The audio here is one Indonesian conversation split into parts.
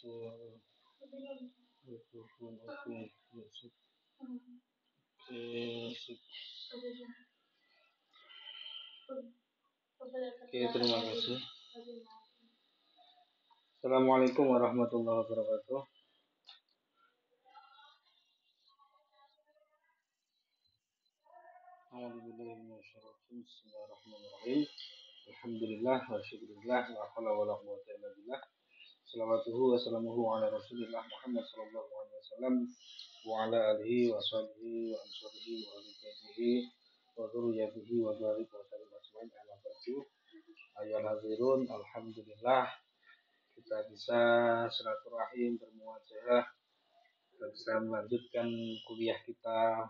Oke, terima kasih. Assalamualaikum warahmatullahi wabarakatuh. Bismillahirrahmanirrahim. Alhamdulillah wa syukurillah wa haula wa la quwwata illa billah. Salawatuhu wa salamuhu ala Rasulillah Muhammad sallallahu alaihi wasallam wa ala alihi wa sahbihi wa ansarihi wa alihi wa dzurriyyatihi wa barik wa sallim ajmain ala ba'du. Ayyuhal hadirin, alhamdulillah kita bisa silaturahim bermuajah, kita bisa melanjutkan kuliah kita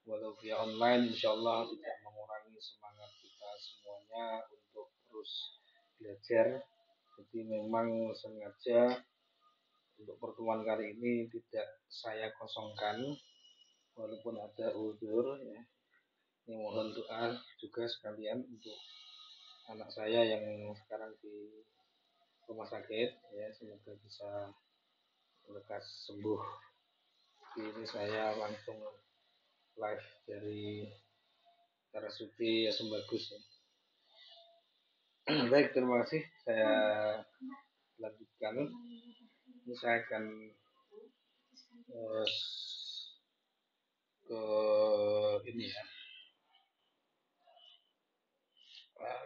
walau via online, insyaallah tidak mengurangi semangat kita semuanya untuk terus belajar. Jadi memang sengaja untuk pertemuan kali ini tidak saya kosongkan walaupun ada uzur ya. Ini mohon doa juga sekalian untuk anak saya yang sekarang di rumah sakit ya, semoga bisa lekas sembuh. Ini saya langsung live dari RSUD Sembagus ya. Baik, terima kasih. Saya lanjutkan. Ini saya akan ke ini ya.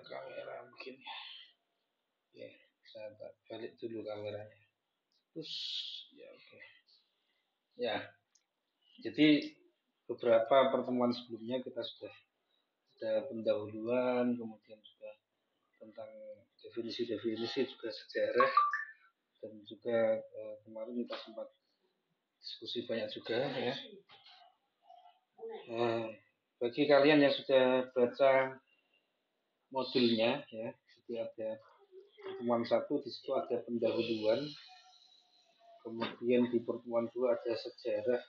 Kamera mungkin ya. Ya, saya balik dulu kameranya. Terus ya oke. Ya. Jadi beberapa pertemuan sebelumnya kita sudah ada pendahuluan, kemudian juga tentang definisi-definisi juga sejarah, dan juga kemarin kita sempat diskusi banyak juga ya. Bagi kalian yang sudah baca modulnya ya, jadi ada pertemuan 1 di situ ada pendahuluan, kemudian di pertemuan 2 ada sejarah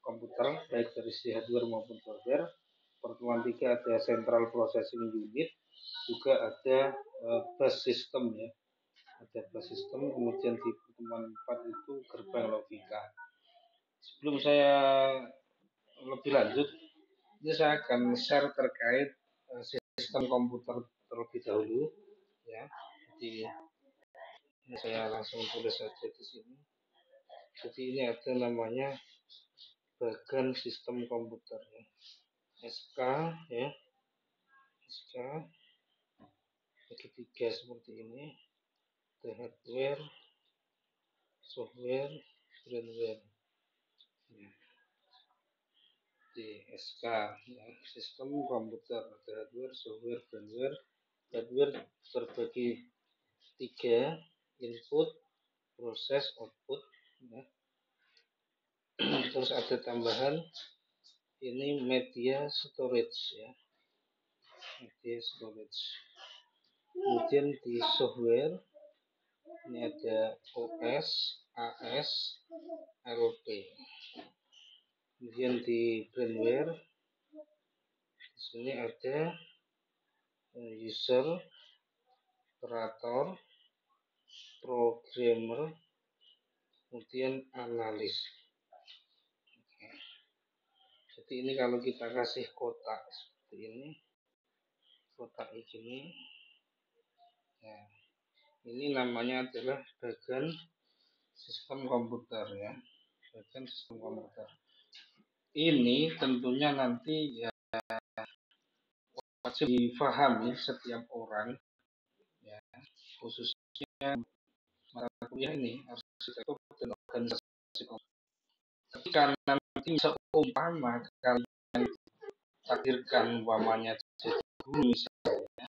komputer baik dari sisi hardware maupun software. Pertemuan 3 ada central processing unit, juga ada bus system ya, ada bus system. Kemudian di pertemuan 4 itu gerbang logika. Sebelum saya lebih lanjut, ini saya akan share terkait sistem komputer terlebih dahulu ya. Jadi ini saya langsung tulis saja di sini. Jadi ini ada namanya bagan sistem komputer ya. SK ya, SK segitiga seperti ini, the hardware, software, firmware ya. Di SK ya, sistem komputer, the hardware, software, firmware. Hardware terbagi 3, input, proses, output ya. Terus ada tambahan ini media storage ya, media storage. Kemudian di software ini ada OS, AS, ROP. Kemudian di firmware di sini ada user, operator, programmer, kemudian analis. Oke. Jadi ini kalau kita kasih kotak seperti ini, kotak ini ya, ini namanya adalah bagan sistem komputer ya, bagan sistem komputer. Ini tentunya nanti ya wajib difahami setiap orang ya, khususnya mata kuliah ini arsitektur dan organisasi komputer. Tapi karena nanti seumpama kalian takdirkan umpamanya jadi guru misalnya,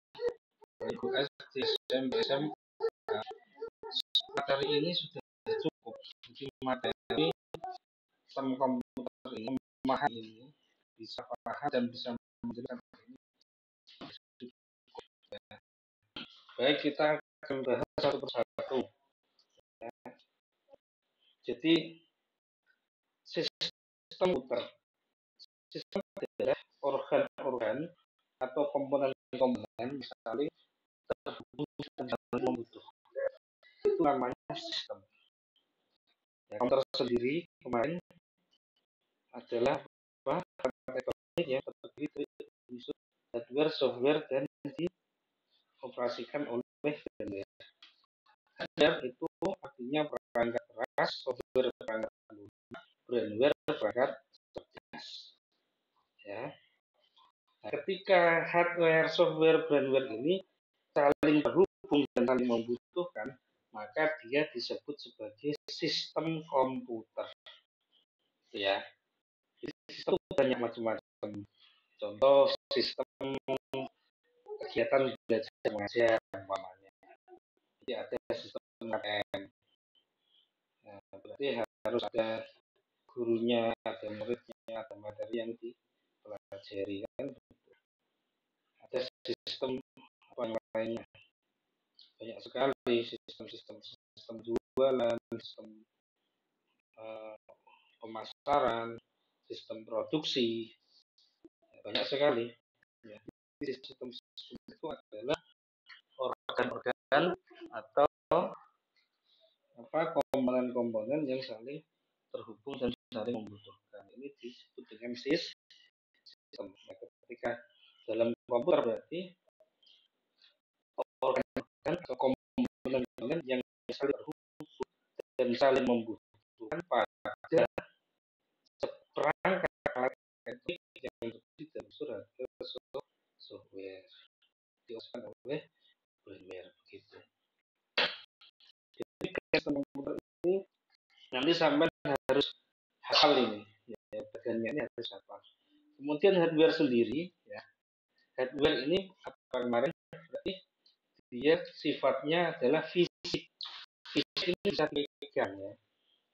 guru SD, SMP, SMA, materi ini sudah cukup. Jadi materi sistem komputer ini, memahami ini, bisa paham dan bisa menjelaskan ini. Baik, kita akan bahas satu persatu. Ya. Jadi sistem komputer, sistem adalah organ-organ atau komponen-komponen misalnya terhubung dengan komputer. itu namanya sistem. Ya, komputer sendiri kemarin adalah apa? Elektronik yang terdiri dari unsur hardware, software, dan dioperasikan oleh firmware. Hardware itu artinya perangkat keras, software perangkat lunak, firmware perangkat cerdas. Ya. Nah, ketika hardware, software, firmware ini saling berhubung dan saling membutuhkan, maka dia disebut sebagai sistem komputer. Ya, jadi sistem banyak macam-macam. Contoh sistem kegiatan belajar mengajar umpamanya. Jadi ada sistem KTM. Nah, berarti harus ada gurunya, ada muridnya, ada materi yang dipelajari kan. Ada sistem apa yang lainnya. Banyak sekali sistem jualan, sistem pemasaran, sistem produksi, banyak sekali. Ya, sistem itu adalah organ-organ atau komponen-komponen yang saling terhubung dan saling membutuhkan. Ini disebut dengan sistem. Nah, ketika dalam komputer berarti organ-organ atau komponen-komponen yang saling terhubung dan saling membutuhkan pada seperangkat alat elektronik yang terdiri dari surat software diusahakan oleh firmware begitu. Jadi sistem komputer ini nanti sampai harus hafal ini, ya, bagiannya ini harus hafal. Kemudian hardware sendiri, ya, hardware ini apa kemarin berarti dia sifatnya adalah fisik. Fisik ini bisa dipegang, ya.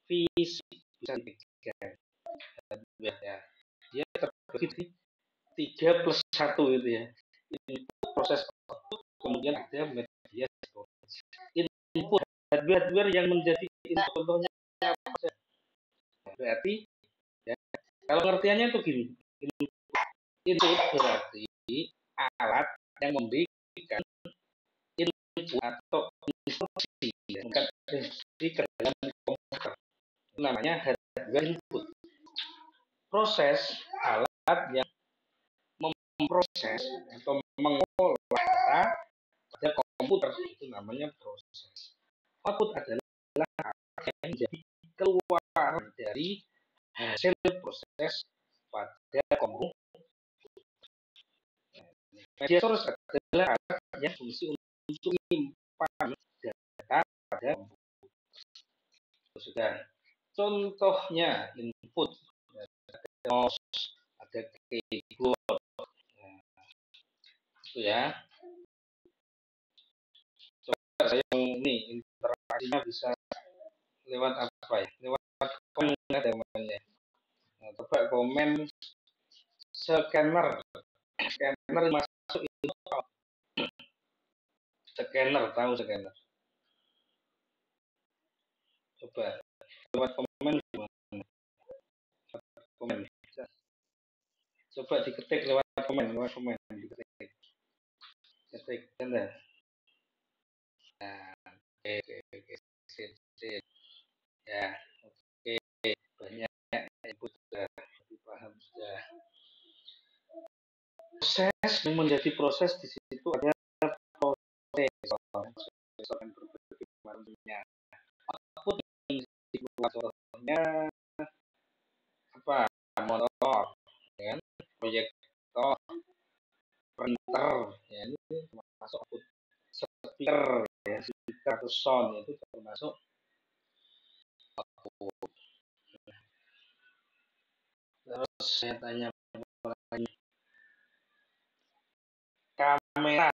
Fisik bisa dipegang. Hardware, ya. Dia terbagi 3+1 itu ya. Input, proses output, kemudian ada media storage. Input hardware yang menjadi input contohnya apa saja. Berarti ya, kalau pengertiannya itu gini. Input berarti alat yang memberikan input atau instruksi, bukan instruksi ke dalam komputer. Itu namanya hardware input. Proses alat yang memproses atau mengolah data pada komputer itu namanya proses. Output adalah alat yang menjadi keluaran dari hasil proses pada komputer. Media storage adalah alat yang fungsi untuk menyimpan data pada komputer. Sudah. Contohnya input ada mouse, ada keyboard, itu ya. Coba saya ini interaksinya bisa lewat apa ya? Lewat komen ada namanya. Nah, coba komen scanner masuk itu scanner, tahu scanner? Coba lewat komen gimana? Komen. Coba diketik lewat komen diketik. Ketik benar. Nah, oke. Sip. Ya, oke. Banyak ibu sudah paham sudah. Proses yang menjadi proses di situ ada prosesor yang berbagai macamnya. Output yang contohnya apa? Motor, ya, proyektor, printer, ya, ini termasuk output. Speaker, ya, speaker atau sound itu termasuk output. Terus saya tanya lagi, kamera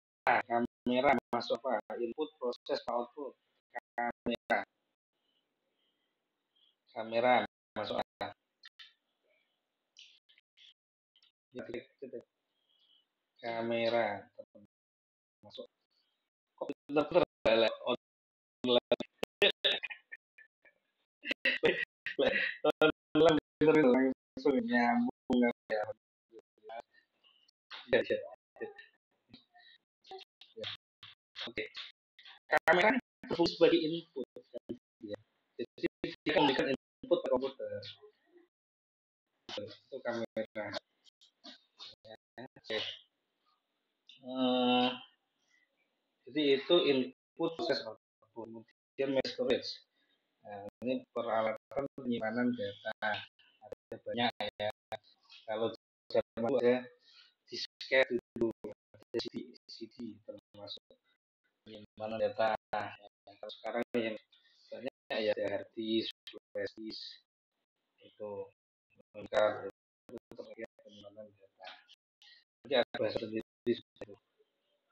masuk apa? Input, proses, output. Kamera masuk apa? Kamera masuk. Kok pinter langsung nyambung ya. Ya. Oke. Kamera berfungsi sebagai input ya. Jadi dia memberikan input ke komputer itu kamera ya. Oke. Jadi itu input proses output, kemudian storage. Nah, ini peralatan penyimpanan data ada banyak ya. Kalau zaman dulu ada disket dulu, ada CD termasuk penyimpanan data. Ya, kalau sekarang yang banyak ya ada hard disk, flash disk itu lengkap itu terkait penyimpanan data. Jadi ada bahasa sendiri.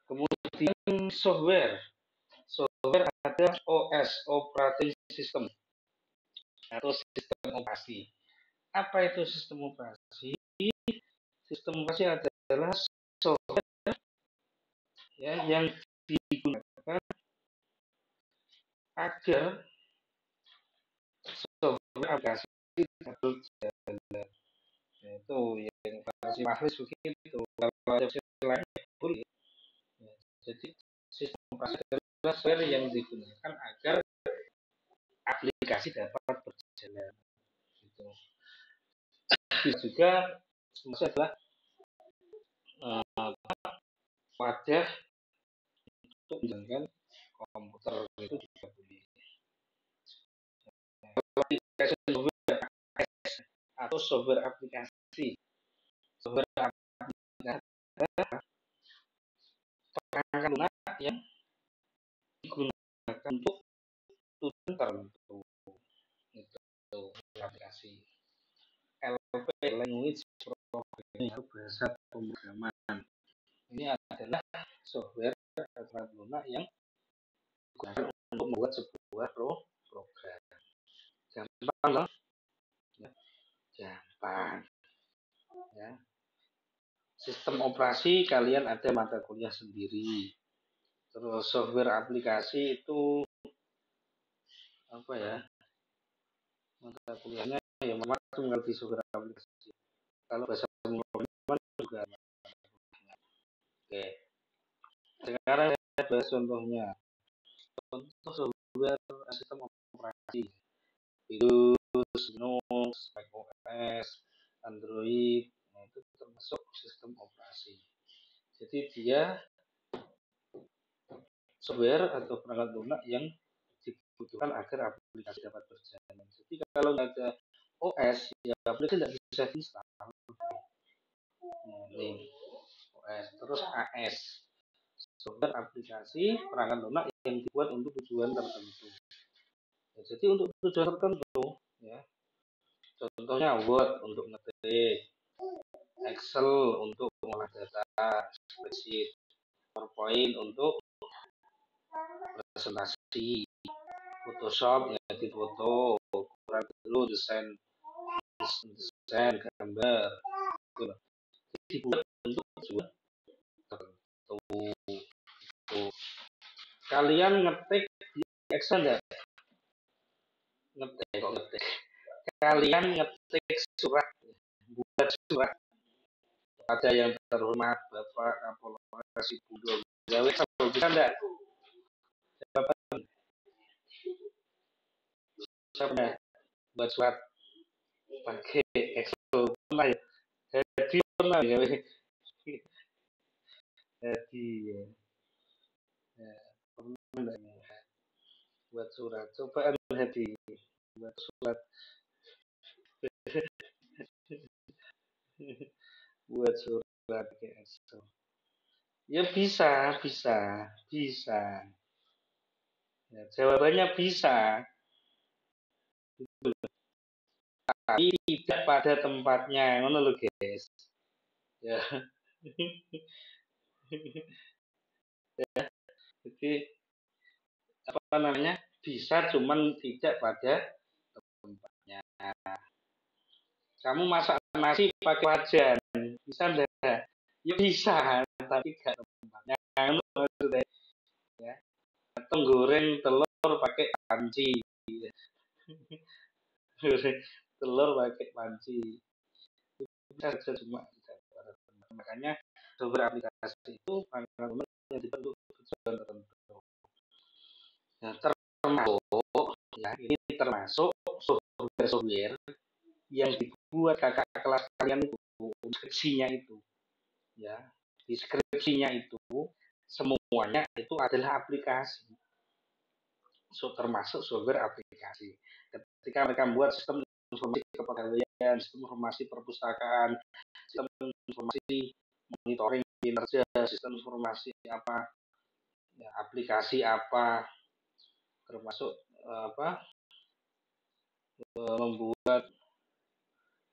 Kemudian software ada OS operating system atau sistem operasi. Apa itu sistem operasi? Sistem operasi adalah software ya, yang digunakan agar software aplikasi dapat berjalan. Itu yang versi mahal begitu. Kalau versi lain boleh. Ya, jadi sistem operasi adalah software yang digunakan agar aplikasi dapat berjalan. Gitu. Juga maksudnya adalah wadah untuk menjalankan komputer itu juga boleh. Aplikasi software atau software aplikasi. Software aplikasi adalah perangkat lunak yang digunakan untuk tujuan tertentu. Itu aplikasi. LP language programming itu bahasa pemrograman. Ini adalah software perangkat lunak yang digunakan untuk membuat sebuah program. Gampang loh. Ya, gampang. Ya. Sistem operasi kalian ada mata kuliah sendiri. Terus software aplikasi itu apa ya? Mata kuliahnya ya memang tinggal di software aplikasi. Kalau bahasa pemrograman juga. Oke. Sekarang saya bahas contohnya. Contoh software sistem operasi. Windows, Linux, macOS, Android, nah itu termasuk sistem operasi. Jadi dia software atau perangkat lunak yang dibutuhkan agar aplikasi dapat berjalan. Jadi kalau nggak ada OS, ya aplikasi tidak bisa diinstal. Ini OS, terus AS, software aplikasi perangkat lunak yang dibuat untuk tujuan tertentu. Ya, jadi untuk tujuan tertentu, ya, contohnya Word untuk ngetik, Excel untuk mengolah data, spreadsheet, PowerPoint untuk presentasi, Photoshop ngedit foto, kurang dulu desain gambar, gitu. Dibuat untuk tujuan tertentu. Kalian ngetik di Excel enggak? Ngetik. Kalian ngetik surat, buat surat. Ada yang terhormat Bapak Kapolres Budo Gawe bisa enggak? Jawaban siapa buat surat pakai Excel pernah ya? Jadi pernah ya? Jadi ya, pernah buat surat. Coba Hadi buat surat. Buat surat pakai Excel. Ya bisa, bisa, bisa. Ya, jawabannya bisa, tapi tidak pada tempatnya. Ngono lho, guys. Ya. Ya. Jadi apa namanya? Bisa cuman tidak pada tempatnya. Kamu masak nasi pakai wajan, bisa enggak? Ya bisa, tapi tidak tempatnya. Maksudnya, ya. Atau goreng telur pakai panci. Goreng telur pakai panci. Bisa saja cuma tidak pada tempat. Makanya software aplikasi itu yang dibentuk tujuan tertentu. Nah, termasuk ya ini termasuk software yang dibuat kakak kelas kalian itu, deskripsinya itu, ya, deskripsinya itu semuanya itu adalah aplikasi, so, termasuk software aplikasi. Ketika mereka membuat sistem informasi kepegawaian, sistem informasi perpustakaan, sistem informasi monitoring kinerja, sistem informasi apa, ya, aplikasi apa, termasuk apa, membuat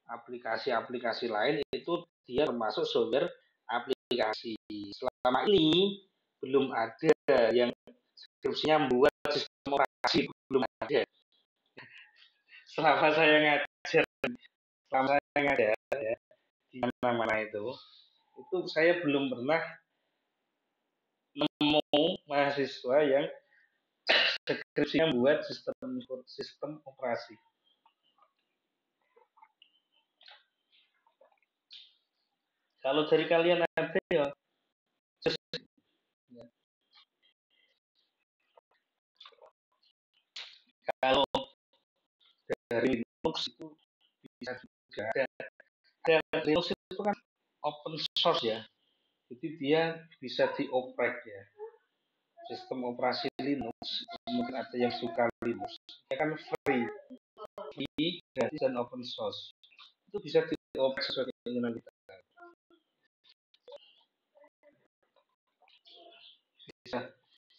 aplikasi-aplikasi lain itu dia termasuk software aplikasi. Selama ini belum ada yang skripsinya membuat sistem operasi, belum ada. Selama saya ngajar, selama saya ngajar ya, di mana-mana itu saya belum pernah nemu mahasiswa yang skripsinya membuat sistem operasi. Kalau dari kalian ada ya, kalau dari Linux itu bisa juga ada. Linux itu kan open source ya, jadi dia bisa dioprek ya. Sistem operasi Linux, mungkin ada yang suka Linux, dia kan free, gratis dan open source. Itu bisa dioprek sesuai keinginan kita. Bisa.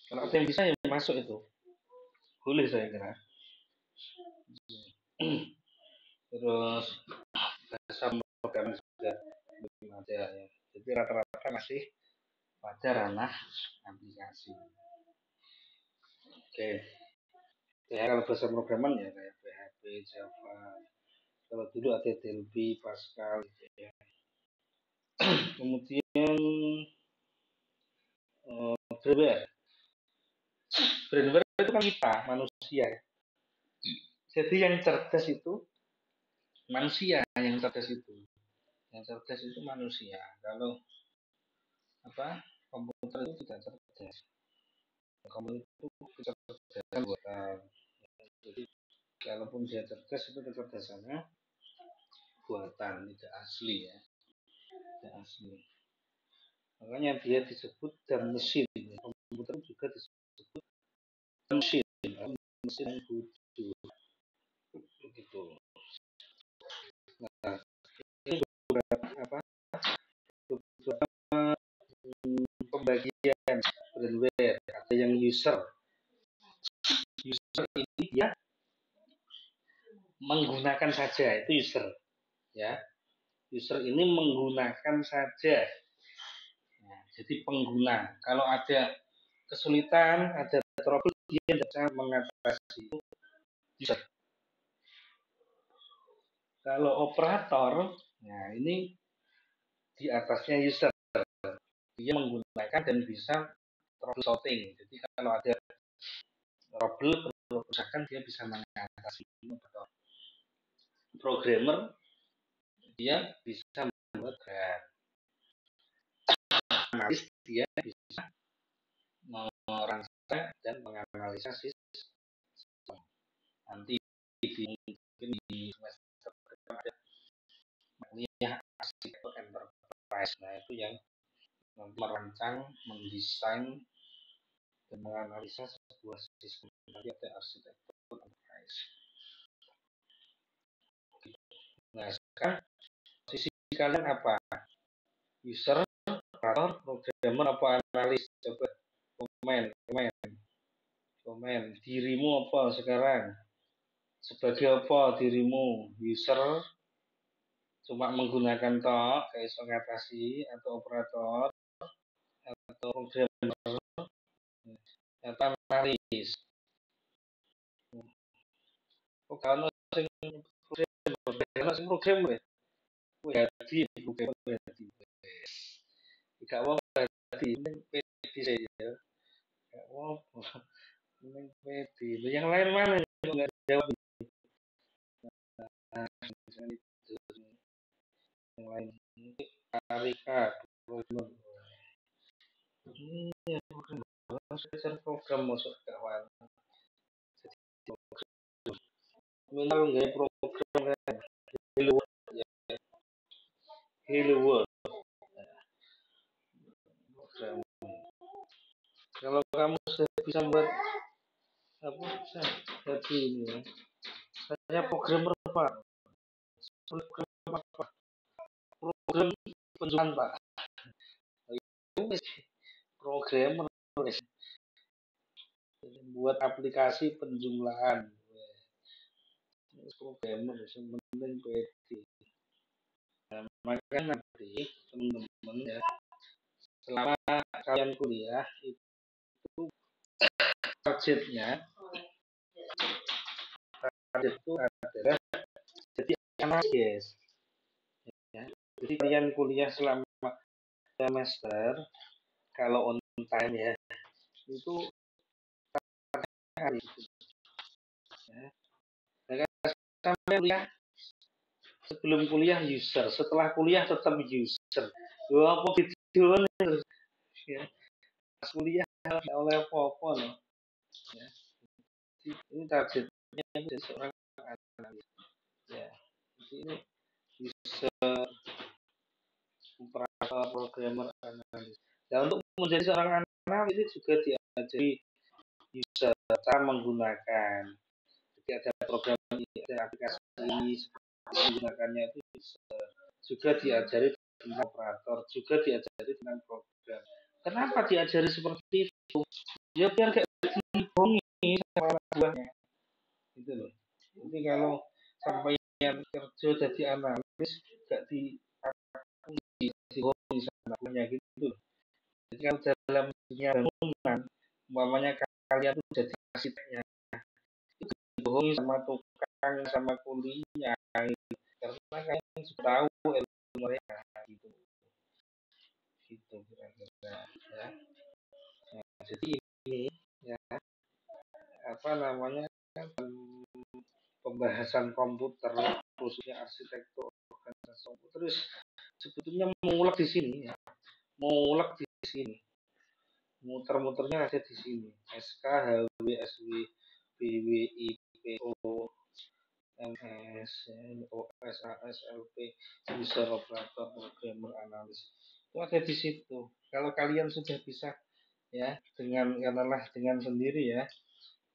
Kalau ada yang bisa yang masuk itu, boleh saya kira. Terus bahasa program juga belum ada ya. Jadi rata-rata masih pada ranah aplikasi. Oke. Ya kalau bahasa programan ya kayak PHP, Java. Kalau dulu ada Delphi, Pascal gitu ya. Kemudian brainware. Brainware itu kan kita manusia. Jadi yang cerdas itu manusia, yang cerdas itu. Yang cerdas itu manusia. Kalau apa, komputer itu tidak cerdas. Komputer itu kecerdasan buatan. Jadi kalaupun dia cerdas itu kecerdasannya buatan, tidak asli ya, tidak asli. Makanya dia disebut dan mesin. Komputer juga disebut mesin, mesin yang butuh begitu. Nah, ini beberapa apa, beberapa pembagian brainware. Ada yang user. User ini dia menggunakan saja, itu user ya. User ini menggunakan saja. Nah, jadi pengguna. Kalau ada kesulitan, ada trouble, dia bisa mengatasi itu user. Kalau operator, nah ini di atasnya user. Dia menggunakan dan bisa troubleshooting. Jadi kalau ada trouble, kerusakan, dia bisa mengatasi. Programmer, dia bisa membuat analis, dia bisa merancang dan menganalisa sistem. Nanti mungkin di semester berikutnya ada namanya arsitektur enterprise. Nah itu yang merancang, mendesain dan menganalisa sebuah sistem. Nanti ada arsitektur enterprise. Nah sekarang posisi kalian apa? User, operator, programmer, apa analis? Coba komen. Dirimu apa sekarang? Sebagai apa dirimu? User, cuma menggunakan tok kayak iso ngatasi, atau operator, atau programmer, atau analis. Oh kalau sing programmer, sing programmer ya. Jadi programmer jadi. Gak mau jadi ini PD saja. Gak mau ini PD. Yang lain mana yang nggak jawab? Nah, itu yang lain. Arika, programmer. Ini program, saya program masuk kawan. minimal nggak program kayak Hello World, ya. Hello World program. Kalau kamu sudah bisa buat apa jadi ini ya, saya programmer Pak, program apa? Program penjualan Pak. Programmer buat aplikasi penjumlahan. Programmer yang penting PT. Nah, makanya nanti teman-teman ya, selama kalian kuliah itu targetnya target itu adalah jadi analis ya. Jadi kalian kuliah selama semester kalau on time ya itu hari itu ya. Nah, sampai kuliah sebelum kuliah user, setelah kuliah tetap user. Wah, apa video ya. Pas kuliah oleh apa-apa loh. Ya. Ini targetnya jadi seorang analis. Ya. Jadi ini user operator programmer analis. Dan untuk menjadi seorang analis juga diajari user cara menggunakan. Jadi ada program ini, ada aplikasi ini, menggunakannya itu user. Juga diajari tentang operator, juga diajari tentang program. Kenapa diajari seperti itu? Ya biar gak dibohongi sama anak buahnya. Gitu loh. Jadi kalau sampai yang kerja jadi analis gak dibohongi sama anak buahnya gitu loh. Jadi kalau dalam dunia bangunan, umpamanya kalian tuh jadi arsiteknya, itu dibohongi sama tukang, sama kulinya, karena kalian sudah tahu ilmu mereka gitu, gitu kira-kira ya. Nah, jadi ini ya apa namanya pembahasan komputer khususnya arsitektur organisasi komputer terus sebetulnya mulek di sini ya, mulek di sini, muter-muternya ada di sini. SK, HW, SW, BW, IPO, MS, OS, AS, LP, user operator, programmer, analis. Itu ada di situ. Kalau kalian sudah bisa ya dengan katakanlah dengan sendiri ya,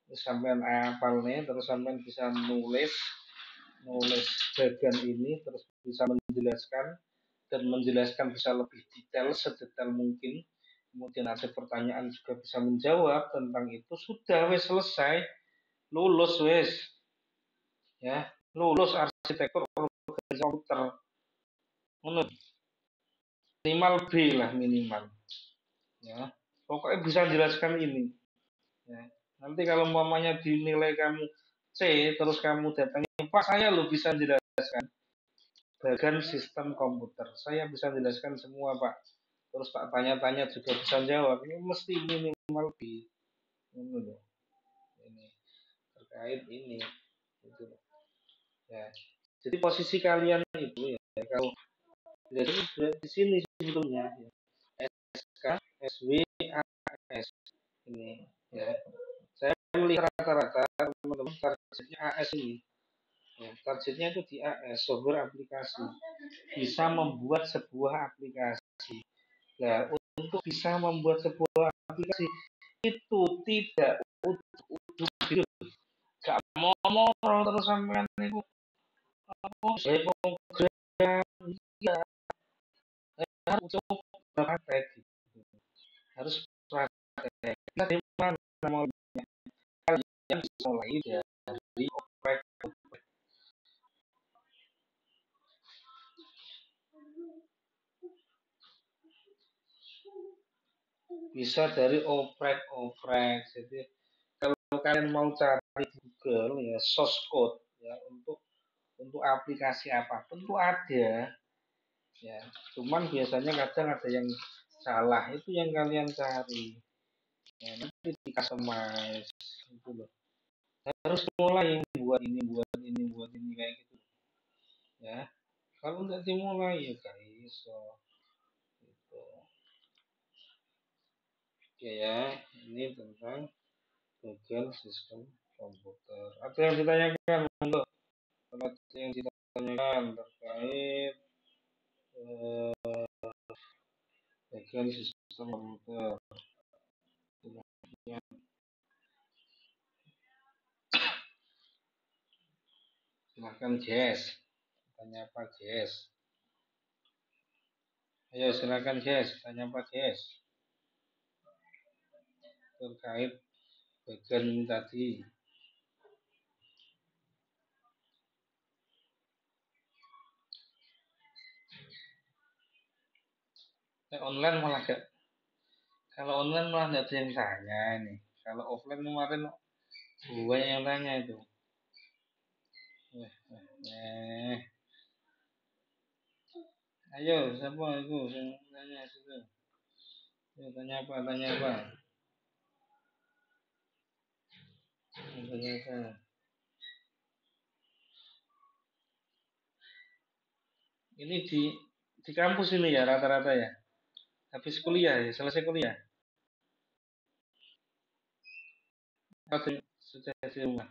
terus sampean hafal nih, terus sampean bisa nulis nulis bagian ini, terus bisa menjelaskan dan menjelaskan bisa lebih detail sedetail mungkin. Kemudian ada pertanyaan juga bisa menjawab tentang itu, sudah wes selesai, lulus wes ya, lulus arsitektur komputer menurut minimal B lah minimal ya, pokoknya bisa jelaskan ini ya. Nanti kalau umpamanya dinilai kamu C terus kamu datangin Pak, saya lo bisa jelaskan bagian sistem komputer, saya bisa jelaskan semua Pak, terus tak tanya-tanya juga bisa jawab, ini mesti minimal B ini loh, ini terkait ini itu ya. Jadi posisi kalian itu ya kalau jadi di sini sebetulnya ya. SK, SW, AS ini ya. Saya melihat rata-rata teman-teman targetnya AS ini. Ya, targetnya itu di AS, software aplikasi. Bisa membuat sebuah aplikasi. Nah, untuk bisa membuat sebuah aplikasi itu tidak ujuk-ujuk gitu. Gak mau terus sampai itu apa saya program ya harus coba praktek gitu. Harus praktek. Kita dari mana mau kalian mulai dari oprek, bisa dari oprek. Jadi kalau kalian mau cari di Google ya source code ya untuk aplikasi apapun itu ada ya. Cuman biasanya kadang ada yang salah, itu yang kalian cari. Ya, nanti di customize itu loh. Harus mulai buat ini kayak gitu ya. Kalau nggak dimulai ya guys, so gitu. Oke ya, ini tentang bagian sistem komputer. Ada yang ditanyakan untuk yang ditanyakan terkait bagian sistem komputer. Silahkan Jess, tanya apa Jess? Ayo silakan Jess, tanya apa Jess? Terkait bagian ini tadi. Online malah gak, kalau online malah nggak ada yang tanya nih. Kalau offline kemarin banyak yang tanya itu. Eh, ayo siapa itu yang tanya situ? Ayo, tanya apa? Tanya apa? Tanya apa? Ini di kampus ini ya rata-rata ya. Habis kuliah ya, selesai kuliah. Atau sudah di rumah.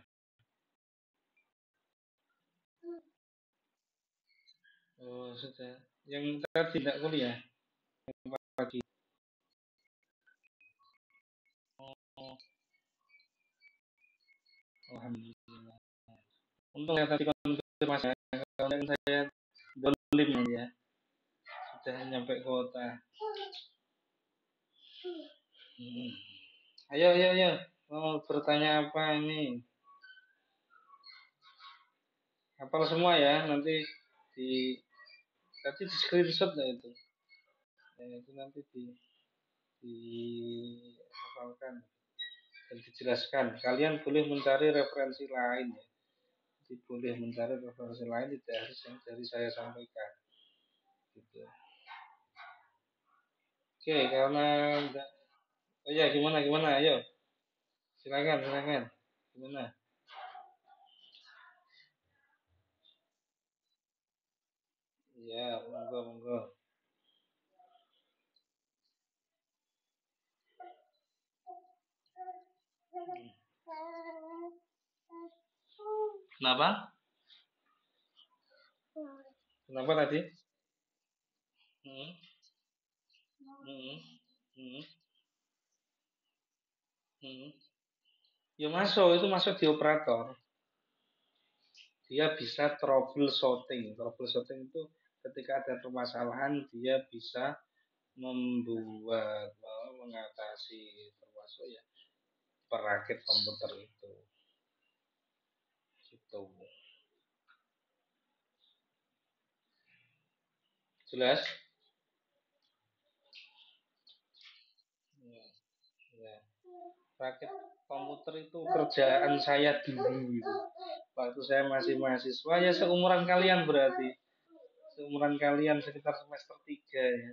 Oh sudah. Yang tadi tidak kuliah pagi. Oh, alhamdulillah. Untung ya tadi konfirmasi. Kalau yang saya dolim ya, sudah nyampe kota. Hmm. Ayo, ayo, ayo. Mau bertanya apa ini? Hafal semua ya, nanti di tadi di screenshot lah itu. Ya, itu nanti di hafalkan dan dijelaskan. Kalian boleh mencari referensi lain ya. Jadi boleh mencari referensi lain tidak harus yang dari saya sampaikan. Gitu. Oke, karena enggak, oh ya gimana gimana, ayo silakan silakan gimana? Ya monggo monggo. Kenapa? Kenapa tadi? Hmm, hmm, hmm, hmm. Ya masuk, itu masuk di operator. Dia bisa troubleshooting. Troubleshooting itu ketika ada permasalahan dia bisa membuat mengatasi termasuk ya perakit komputer itu. Gitu. Jelas? Ya, ya. Rakit komputer itu kerjaan saya dulu gitu. Waktu saya masih mahasiswa ya seumuran kalian berarti. Seumuran kalian sekitar semester 3 ya.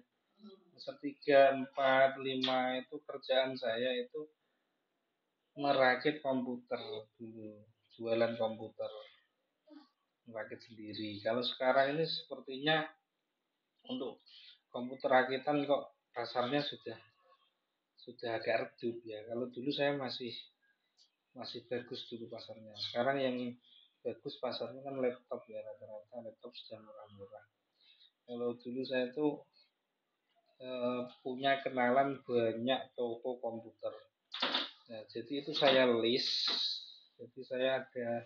Semester 3, 4, 5 itu kerjaan saya itu merakit komputer dulu. Jualan komputer, merakit sendiri. Kalau sekarang ini sepertinya untuk komputer rakitan kok pasarnya sudah agak redup ya. Kalau dulu saya masih bagus dulu pasarnya. Sekarang yang bagus pasarnya kan laptop ya, rata-rata laptop sudah murah-murah. Kalau dulu saya tuh punya kenalan banyak toko komputer. Nah, jadi itu saya list. Jadi saya ada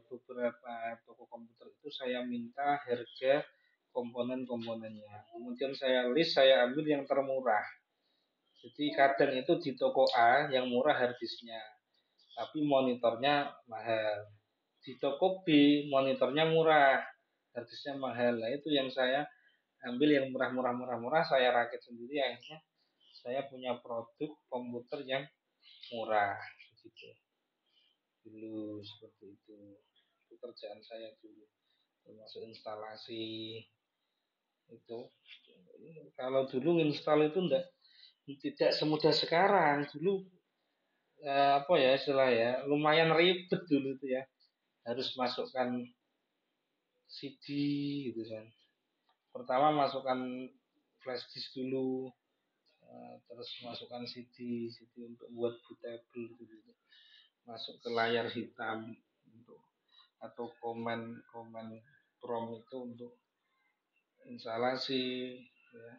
beberapa toko komputer itu saya minta harga komponen-komponennya. Kemudian saya list, saya ambil yang termurah. Jadi kadang itu di toko A yang murah harddisknya, tapi monitornya mahal. Di toko B monitornya murah, harddisknya mahal. Nah itu yang saya ambil yang murah-murah saya rakit sendiri, akhirnya saya punya produk komputer yang murah gitu dulu seperti itu kerjaan saya dulu termasuk instalasi itu. Kalau dulu install itu tidak semudah sekarang. Dulu apa ya istilah ya, lumayan ribet dulu itu ya, harus masukkan CD gitu kan. Pertama masukkan flash disk dulu, terus masukkan CD untuk buat bootable gitu. masuk ke layar hitam untuk atau komen prompt itu untuk instalasi ya,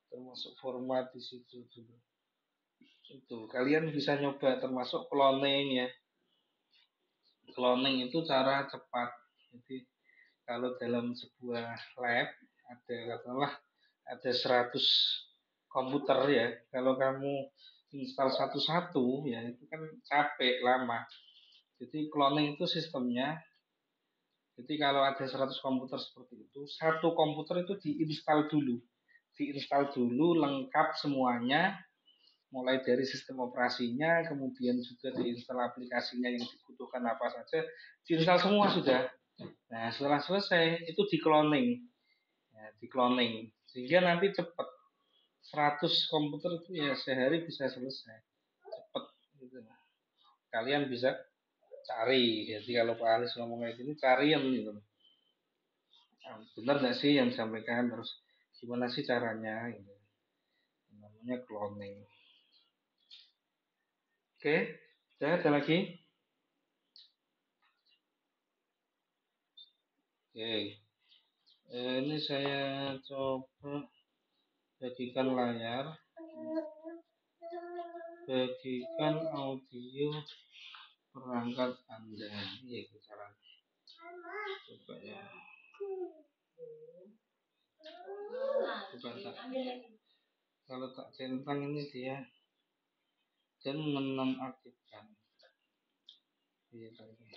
termasuk format di situ dulu. Itu kalian bisa nyoba termasuk cloning ya. Cloning itu cara cepat. Jadi kalau dalam sebuah lab ada katakanlah ada 100 komputer ya. Kalau kamu install satu-satu ya itu kan capek lama. Jadi cloning itu sistemnya. Jadi kalau ada 100 komputer seperti itu, satu komputer itu diinstal dulu. Diinstal dulu lengkap semuanya, mulai dari sistem operasinya, kemudian juga diinstal aplikasinya yang dibutuhkan apa saja, diinstal semua sudah. Nah, setelah selesai itu di-cloning. Ya, di-cloning. Sehingga nanti cepat. 100 komputer itu ya sehari bisa selesai. Cepat gitu. Kalian bisa cari. Jadi kalau Pak Alis ngomong kayak gini, carian gitu. Benar nggak sih yang disampaikan, terus gimana sih caranya gitu. Namanya cloning. Oke, saya ada lagi. Oke, ini saya coba bagikan layar, bagikan audio perangkat Anda. Iya, caranya. Coba ya. Coba tak. Kalau tak centang ini dia dan menonaktifkan. Iya tadi.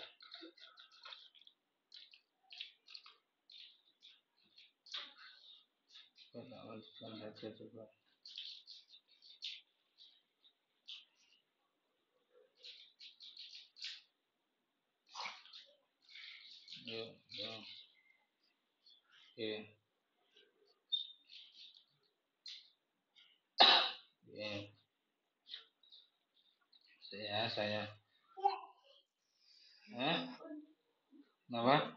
Coba lanjutkan saja coba. Yuk, yuk. Oke. Ya, saya. Kenapa?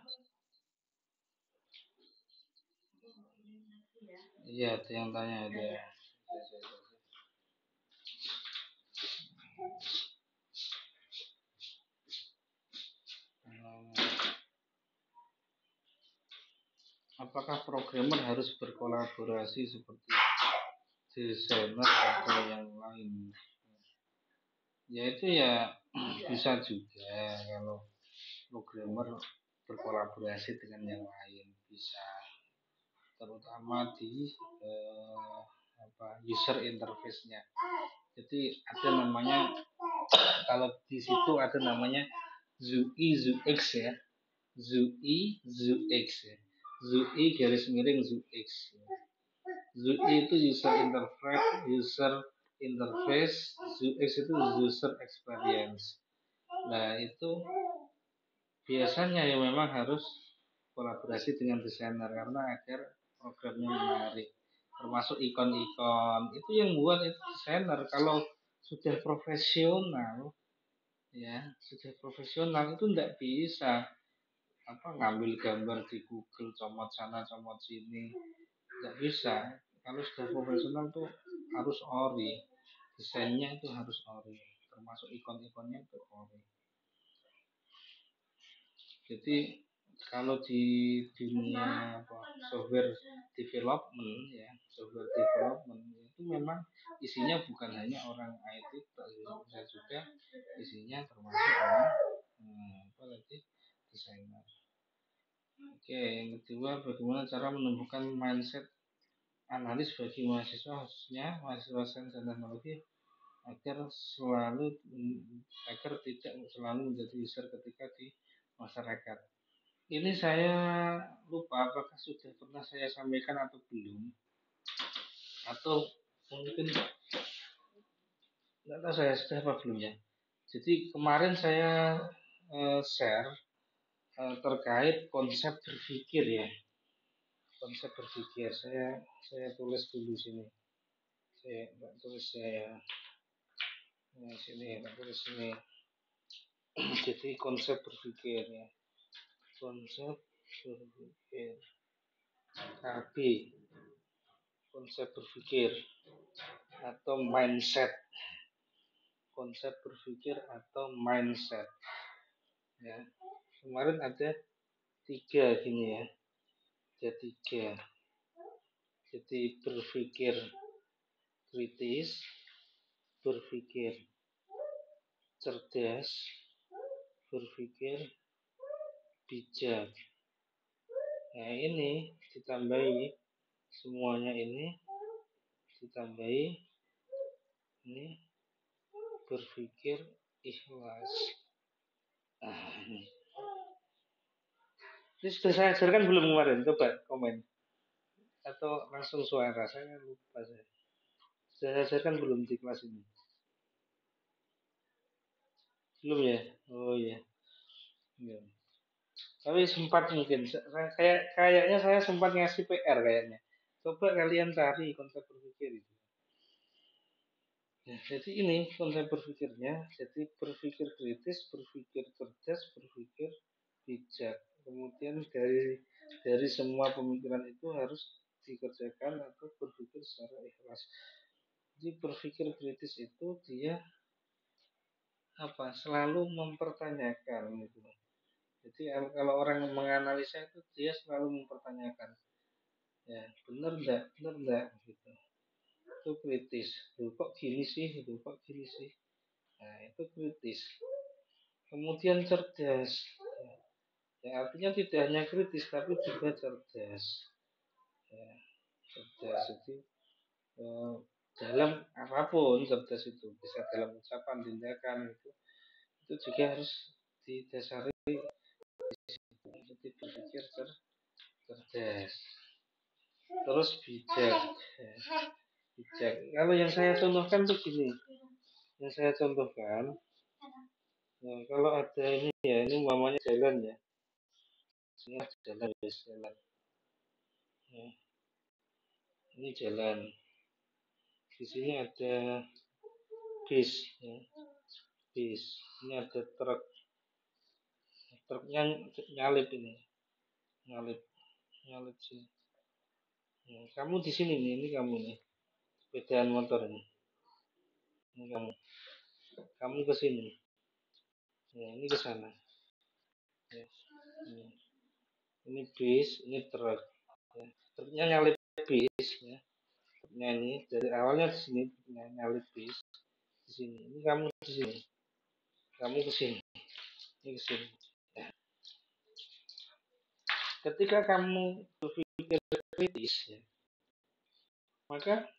Iya, ada yang tanya ada. Apakah programmer harus berkolaborasi seperti desainer atau yang lain? Ya itu ya bisa juga kalau programmer berkolaborasi dengan yang lain bisa, terutama di user interface-nya. Jadi ada namanya, kalau di situ ada namanya ZUI ZUX ya, ZUI ZUX ya, ZUI garis miring ZUX ya. ZUI itu user interface, ZUX itu user experience. Nah itu biasanya ya memang harus kolaborasi dengan desainer karena agar programnya menarik. Termasuk ikon-ikon itu yang buat itu desainer. Kalau sudah profesional ya, sudah profesional itu tidak bisa ngambil gambar di Google, comot sana comot sini, tidak bisa. Kalau sudah profesional tuh harus ori, desainnya itu harus ori, termasuk ikon-ikonnya itu ori. Jadi kalau di dunia software development ya, software development itu memang isinya bukan hanya orang IT, bisa juga isinya termasuk orang desainer. Oke, yang kedua, bagaimana cara menumbuhkan mindset analis bagi mahasiswa, khususnya mahasiswa sains dan teknologi, agar tidak selalu menjadi user ketika di masyarakat. Ini saya lupa apakah sudah pernah saya sampaikan atau belum, atau mungkin nggak tahu saya sudah apa belum ya. Jadi kemarin saya share terkait konsep berpikir ya, konsep berpikir. Saya tulis dulu sini. Saya nggak tulis saya sini, nggak tulis sini. Jadi konsep berpikir ya, konsep berpikir KB, konsep berpikir atau mindset. konsep berpikir atau mindset. Ya, kemarin ada 3 gini ya, ada 3. Jadi berpikir kritis, berpikir cerdas, berpikir bijak. Nah ini ditambahi semuanya, ini ditambahi ini berpikir ikhlas. Nah, ini sudah saya ajarkan belum kemarin? Coba komen atau langsung suara, saya lupa saya. Sudah saya ajarkan belum di kelas ini? Belum ya? Oh iya. Ya. Tapi sempat mungkin kayaknya saya sempat ngasih PR kayaknya. Coba kalian cari konsep berpikir itu. Ya, jadi ini konsep berpikirnya. Jadi berpikir kritis, berpikir cerdas, berpikir bijak. Kemudian dari semua pemikiran itu harus dikerjakan atau berpikir secara ikhlas. Jadi berpikir kritis itu dia selalu mempertanyakan gitu. Jadi kalau orang menganalisa itu dia selalu mempertanyakan, ya benar enggak gitu. Itu kritis. Kok gini sih? Kok gini sih? Nah itu kritis. Kemudian cerdas. Ya, artinya tidak hanya kritis tapi juga cerdas. Ya, cerdas itu dalam apapun cerdas itu bisa dalam ucapan, tindakan itu juga harus didasari. Jadi berpikir cerdas, terus bijak. Ya, bijak. Kalau yang saya contohkan tuh gini, yang saya contohkan, ya, kalau ada ini ya, ini umpamanya jalan ya, ini jalan, jalan, ya, ini jalan, di sini ada bis, ya, bis, ini ada truk, truknya nyalip ini, nyalip, nyalip sini. Ya, kamu di sini nih, ini kamu nih, sepedaan motor ini kamu ke sini, ya, ini ke sana. Ya, ini bis, ini truk. Ya. Truknya nyalip bis, ya. Truknya ini dari awalnya di sini, nyalip bis di sini. Ini kamu di sini, kamu ke sini, ini ke sini. Ya. Ketika kamu berpikir kritis, ya, maka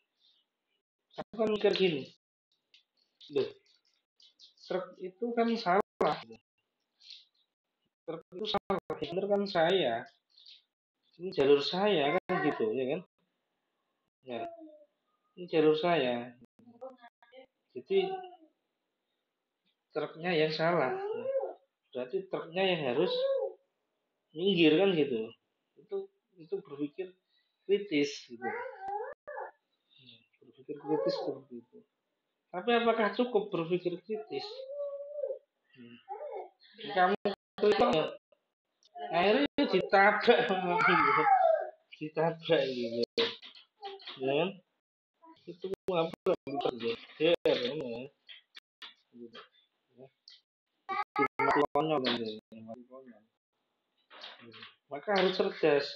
kamu kan mikir gini, loh, truk itu kan salah, truk itu salah, bener kan saya, ini jalur saya kan gitu, ya kan? Ya, ini jalur saya. Jadi truknya yang salah. Berarti truknya yang harus minggir kan gitu. Itu berpikir kritis gitu. Berpikir kritis seperti itu. Tapi apakah cukup berpikir kritis? Kamu itu ya, akhirnya ditabrak, ditabrak gitu. Ya kan? Itu apa? Geger, ya. Mati konyol mati konyol. Maka harus cerdas.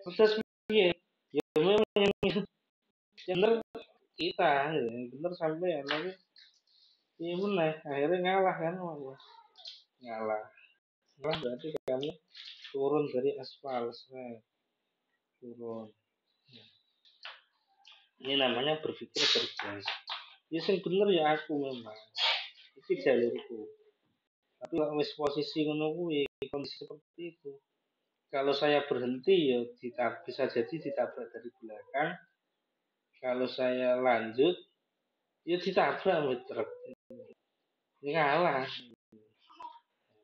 Cerdas piye? Ya memang yang bener kita, yang bener sampai tapi iya meneh akhirnya ngalah kan, ngalah. Ngalah berarti kamu turun dari aspal, turun. Ini namanya berpikir cerdas. Ya sing bener ya aku memang. Itu jalurku. Tapi kalau wis posisi ngono kuwi, kondisi seperti itu. Kalau saya berhenti ya bisa jadi ditabrak dari belakang. Kalau saya lanjut ya ditabrak sama truk. Ngalah.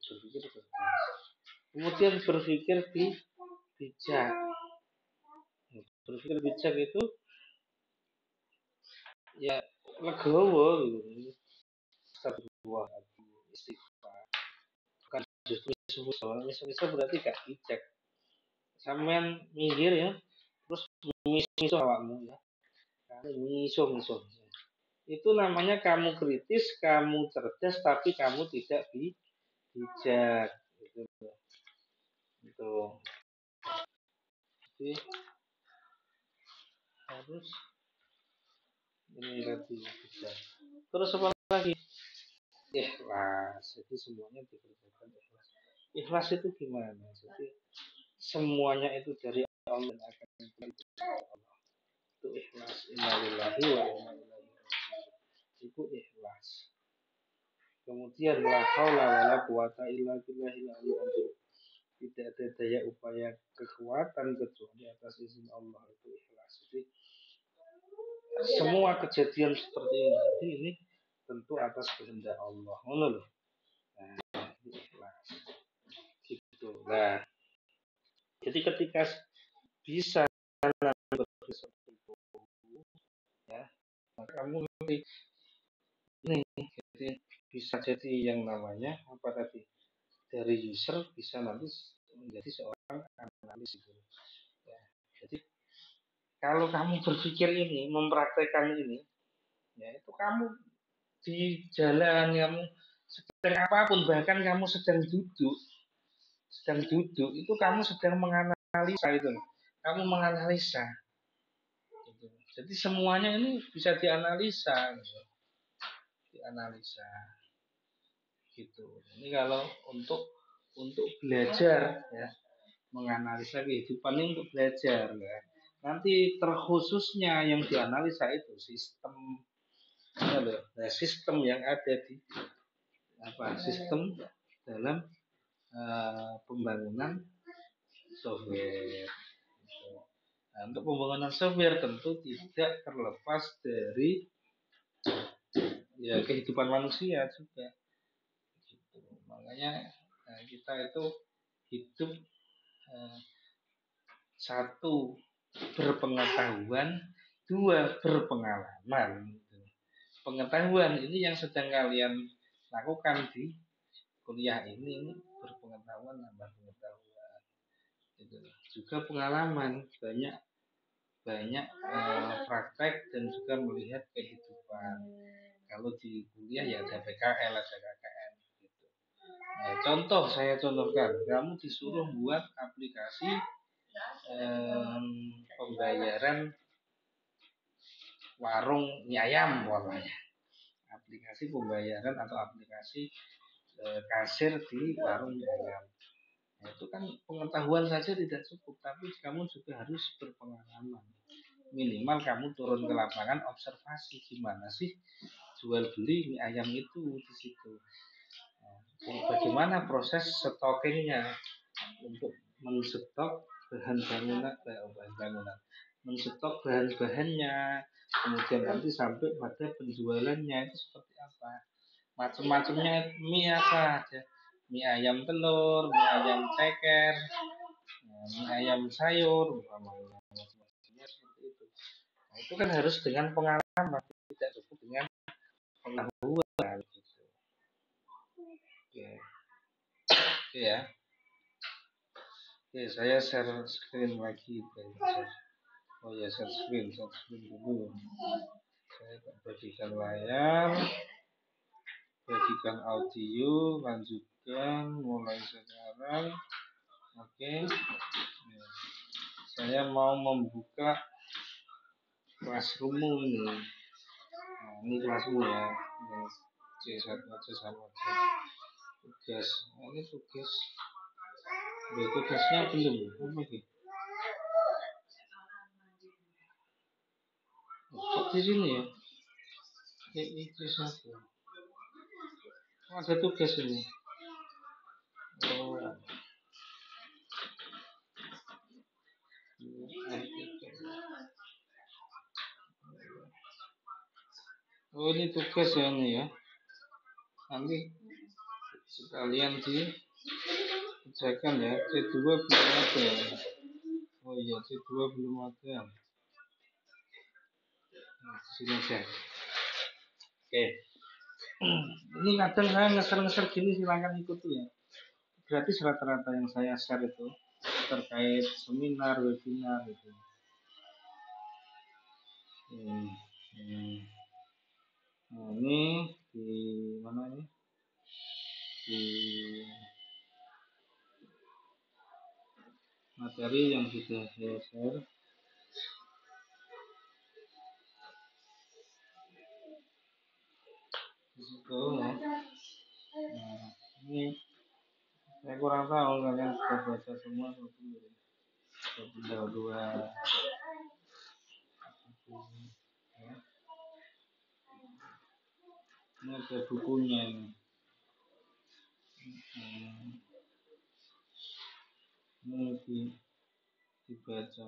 Berpikir cerdas. Kemudian berpikir bijak. Berpikir bijak itu ya legowo gitu. Sebuah istighfar. Bukan justru miso berarti gak bijak. Sampean minggir ya, terus miso awakmu ya. Miso. Itu namanya kamu kritis, kamu cerdas, tapi kamu tidak bijak. Itu. Jadi harus ini tadi bijak. Terus apa lagi? Ikhlas. Jadi semuanya dikerjakan ikhlas. Ikhlas itu gimana? Jadi semuanya itu dari Allah dan akan itu Allah. Itu ikhlas. Innalillahi wa inna ilaihi raji'un. Itu ikhlas. Kemudian la haula wala quwata illa billahil aliyyil azim. Tidak ada daya upaya kekuatan kecuali atas izin Allah, itu ikhlas. Jadi semua kejadian seperti ini tentu atas kehendak Allah. Ngono loh. Nah, itu ikhlas. Gitu. Nah, jadi ketika bisa seperti itu, ya, maka kamu nanti ini jadi bisa jadi yang namanya apa tadi, dari user bisa nanti menjadi seorang analis itu. Ya, jadi kalau kamu berpikir ini, mempraktekkan ini, ya itu kamu di jalan, kamu sedang apapun, bahkan kamu sedang duduk, itu kamu sedang menganalisa itu, kamu menganalisa. Gitu. Jadi semuanya ini bisa dianalisa, gitu. Dianalisa, gitu. Ini kalau untuk belajar, ya, menganalisa kehidupan ini untuk belajar, ya. Nanti terkhususnya yang dianalisa itu sistem, nah, sistem yang ada di apa, sistem dalam pembangunan software. Nah, untuk pembangunan software tentu tidak terlepas dari ya kehidupan manusia juga. Gitu. Makanya kita itu hidup satu berpengetahuan, dua berpengalaman. Gitu. Pengetahuan ini yang sedang kalian lakukan di kuliah ini berpengetahuan, nambah pengetahuan. Gitu. Juga pengalaman, banyak banyak praktek dan juga melihat kehidupan. Kalau di kuliah ya ada PKL, ada KKN gitu. Nah, contoh saya contohkan, kamu disuruh buat aplikasi pembayaran warung mie ayam warnanya. Aplikasi pembayaran atau aplikasi kasir di warung mie ayam. Nah, itu kan pengetahuan saja tidak cukup, tapi kamu juga harus berpengalaman. Minimal kamu turun ke lapangan, observasi gimana sih jual beli mie ayam itu di situ. Nah, bagaimana proses stockingnya untuk menstok bangunan, menstok bahan-bahannya, kemudian nanti sampai pada penjualannya itu seperti apa. Macam-macamnya mie apa aja. Mie ayam telur, mie ayam ceker, mie ayam sayur, macam-macamnya seperti itu. Nah, itu kan harus dengan pengalaman, tidak cukup dengan pengetahuan gitu. Oke. Oke ya. Oke, saya share screen lagi. Oh ya, share screen dulu. Saya bagikan layar, bagikan audio, lanjutkan mulai sekarang. Oke. Saya mau membuka Classroom ini. Nah, ini kelasmu ya. Ini C1 aja sama aja. Tugas. Nah, ini tugas. Tugasnya belum. Apa lagi? Kok di sini ya? Ini C1. Oh, ada tugas ini. Oh. Oh, ini tugas ya ini ya. Nanti sekalian dikerjakan ya. C2 belum ada. Oh iya, C2 belum ada. Nah, sini aja. Oke. Ini kadang saya ngeser-ngeser gini, silakan ikuti ya. Gratis rata-rata yang saya share itu terkait seminar, webinar gitu. Nah, ini di mana ini? Di materi yang sudah saya share. Di situ ya. Nah, ini saya kurang tahu kalian sudah baca semua atau belum. Tinggal dua. Ya. Ini ada bukunya ini. Ini dibaca.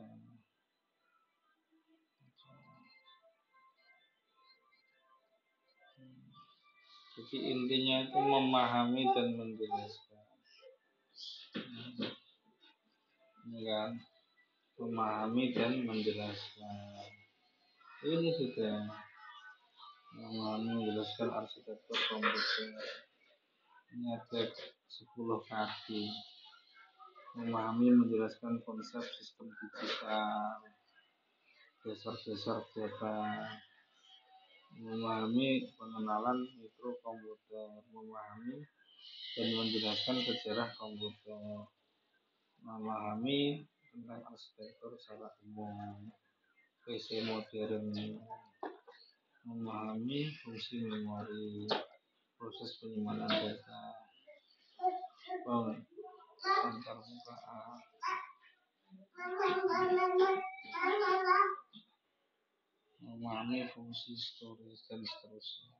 Jadi intinya itu memahami dan menjelaskan. Ini kan memahami dan menjelaskan. Ini sudah memahami menjelaskan arsitektur komputer. Ini ada 10 kaki. Memahami menjelaskan konsep sistem digital, dasar-dasar data, memahami pengenalan mikrokomputer, memahami dan menjelaskan sejarah komputer, memahami tentang arsitektur secara umum, PC modern, memahami fungsi memori, proses penyimpanan data, antarmukaan, memahami fungsi storage dan seterusnya.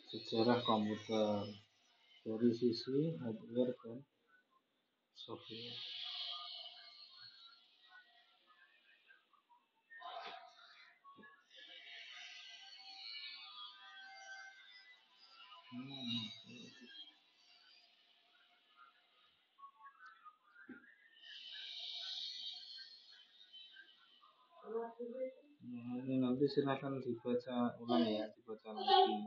Sejarah komputer dari sisi hardware dan software. Ini nanti silakan dibaca ulang ya, dibaca lagi,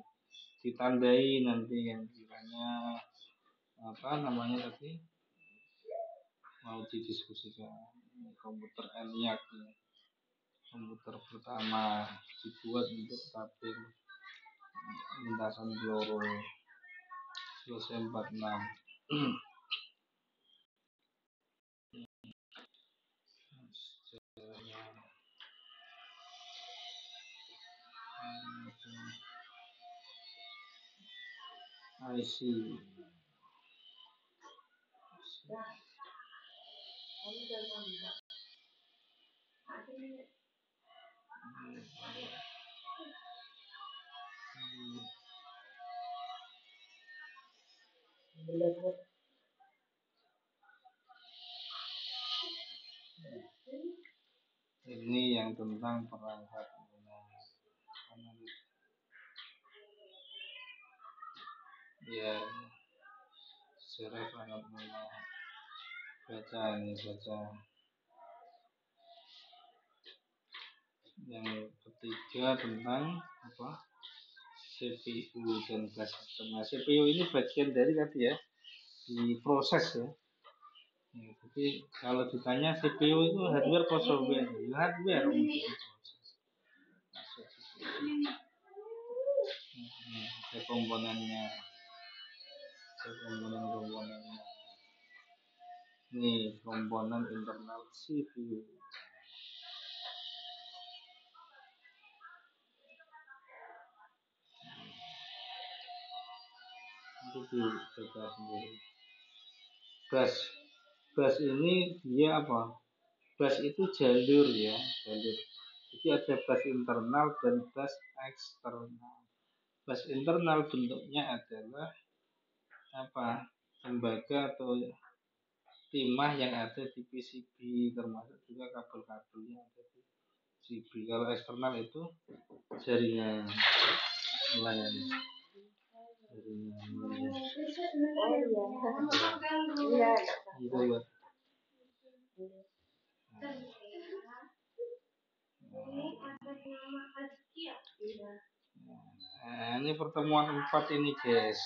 ditandai nanti yang kiranya apa namanya tadi mau didiskusikan. Komputer ENIAC, komputer pertama dibuat untuk tabel lintasan peluru selesai 46. IC ini yang tentang perangkat lunak. Ya, sejarah perangkat lunak. Baca ini, baca. Yang ketiga tentang apa? CPU dan bus system. Nah, CPU ini bagian dari tadi ya, di proses ya. Ya, jadi kalau ditanya CPU itu hardware atau software? Ya, hardware untuk proses. Ada komponennya, komponennya. Ini komponen internal CPU. Itu dibaca sendiri. Bus ini dia apa? Bus itu jalur ya, jalur. Jadi ada bus internal dan bus eksternal. Bus internal bentuknya adalah apa? Tembaga atau timah yang ada di PCB, termasuk juga kabel-kabel yang ada di PCB. Kalau eksternal itu jaringan lain. Gitu ya. Nah, ini pertemuan 4 ini guys.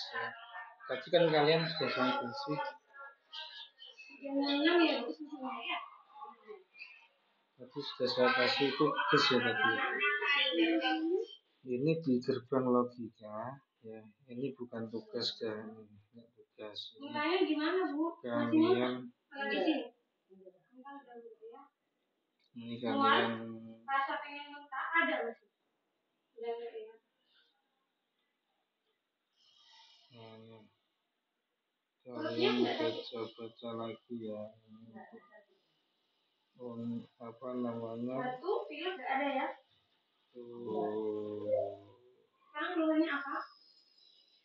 Tadi kan kalian sudah saya kasih. Tadi sudah saya kasih tugas ya tadi. Ini di gerbang logika ya. Ini bukan tugas kan, ini tugas. Kalian ini kalian kalian baca lagi ya. Apa namanya?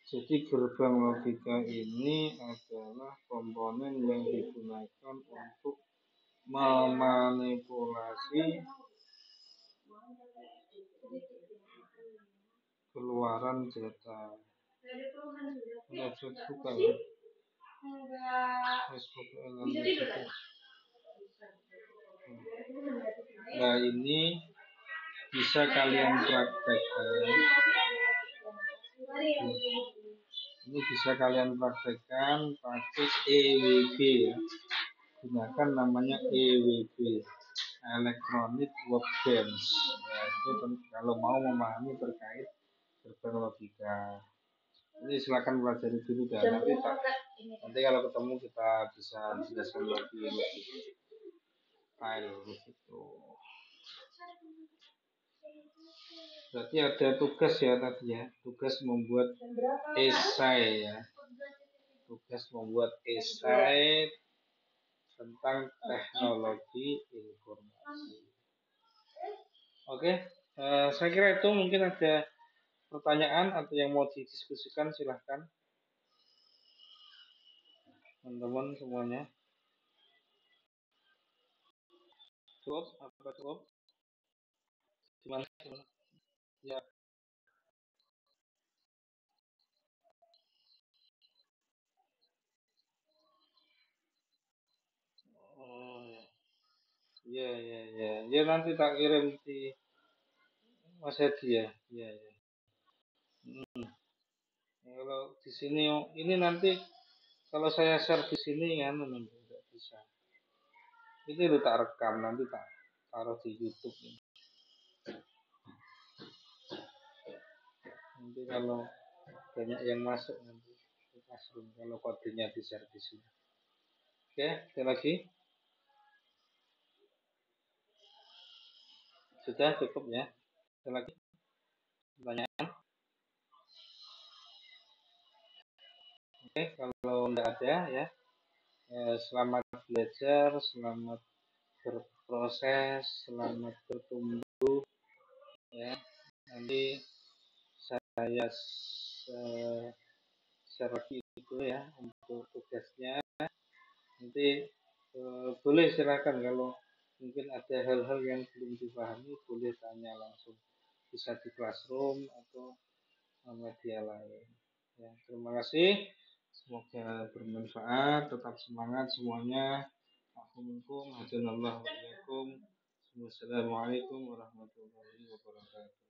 Jadi gerbang logika ini adalah komponen yang digunakan untuk memanipulasi keluaran data. Facebook bukan ya? Facebook nah ini bisa kalian praktekkan. Ini bisa kalian praktekkan pakai EWB ya. Gunakan namanya EWB, Electronic Workbench. Ya, itu kalau mau memahami terkait gerbang logika. Ini silakan pelajari dulu dan nanti kalau ketemu kita bisa jelaskan lagi lebih detail begitu. Berarti ada tugas ya tadi ya, tugas membuat esai ya, tugas membuat esai tentang teknologi informasi. Oke, saya kira itu mungkin ada pertanyaan atau yang mau didiskusikan silahkan teman-teman semuanya. Cukup? Apa cukup? Gimana? Ya. Oh ya. Ya, ya, ya. Ya nanti tak kirim di Mas Hedi ya. Ya, ya. Kalau di sini ini nanti kalau saya share di sini kan nanti tidak bisa. Ini udah tak rekam nanti tak taruh di YouTube ini. Nanti kalau banyak yang masuk nanti ke Classroom kalau kodenya di share di sini. Oke, sekali lagi. Sudah cukup ya. Sekali lagi pertanyaan. Oke, kalau tidak ada ya. Selamat belajar, selamat berproses, selamat bertumbuh ya. Nanti saya share lagi itu ya untuk tugasnya. Nanti boleh silakan kalau mungkin ada hal-hal yang belum dipahami boleh tanya langsung, bisa di Classroom atau media lain. Ya, terima kasih. Semoga bermanfaat. Tetap semangat semuanya. Assalamualaikum warahmatullahi wabarakatuh.